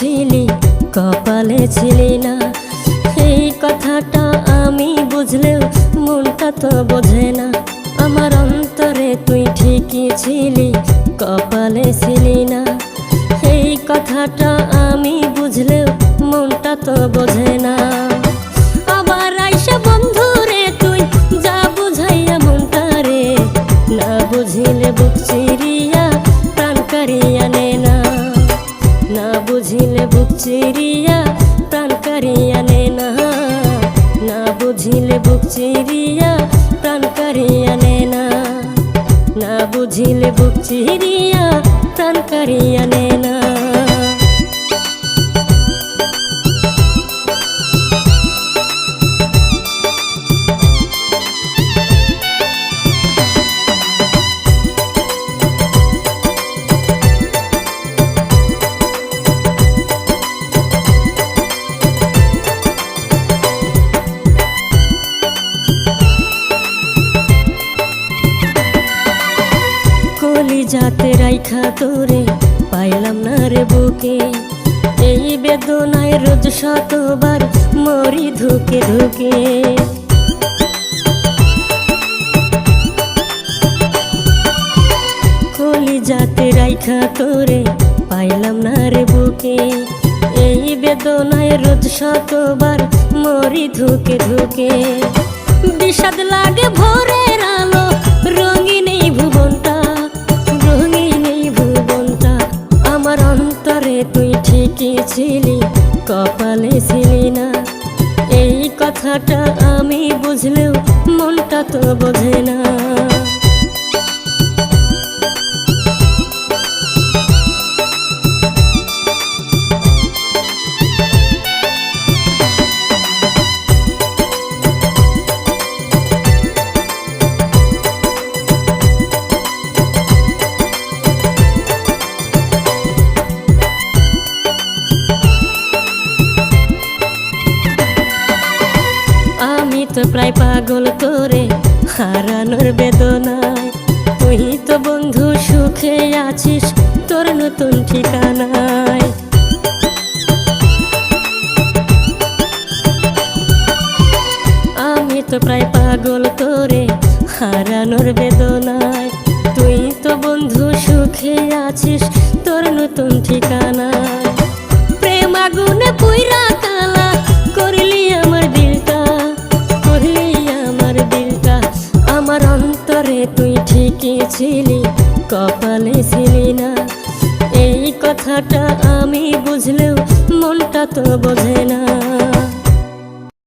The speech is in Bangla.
ছিলি কপালে ছিলি না। এই কথাটা আমি বুঝলেও মনটা তো বোঝে না। আমার অন্তরে তুই ঠিকই ছিলি কপালে ছিলি না। এই কথাটা আমি বুঝলেও মনটা তো বোঝে না। আবার আইসা বন্ধু রে তুই যা বুঝাইয়া মনটা রে, না বুঝিলে বুক চিরিয়া প্রাণ কারিয়া নে না। না বুঝিলে বুক চিরিয়া প্রাণ কারিয়া নে না। না বুঝিলে বুক চিরিয়া প্রাণ কারিয়া নে না। না বুঝিলে বুক চিরিয়া প্রাণ কারিয়া নে না। যাতে রাইখা তোরে পাইলাম না রে বুকে, এই বেদনায় রোজ শতবার মরি ধুকে ধুকে। কলি যাতে রাইখা তোরে পাইলাম না রে বুকে, এই বেদনায় রোজ শতবার মরি ধুকে ধুকে। বিষাদ লাগে ভোরের আলো রঙিন এই ভুবনটা, আমার অন্তরে তুই ঠিকই ছিলি কপালে ছিলি না। এই কথাটা আমি বুঝলেও মনটা তো বোঝে না। আমি তো প্রায় পাগল তোরে হারানোর বেদনায়, তুই তো বন্ধু সুখে আছিস তোর নতুন ঠিকানায়। আমি তো প্রায় পাগল তোরে হারানোর বেদনায়, তুই তো বন্ধু সুখে আছিস তোর নতুন ঠিকানায়। প্রেম আগুনে পুইরা কালা করলি আমার দিলটা, করলি আমার দিলটা। আমার অন্তরে তুই ঠিকই ছিলি কপালে ছিলি না। এই কথাটা আমি বুঝলেও মনটা তো বোঝে না।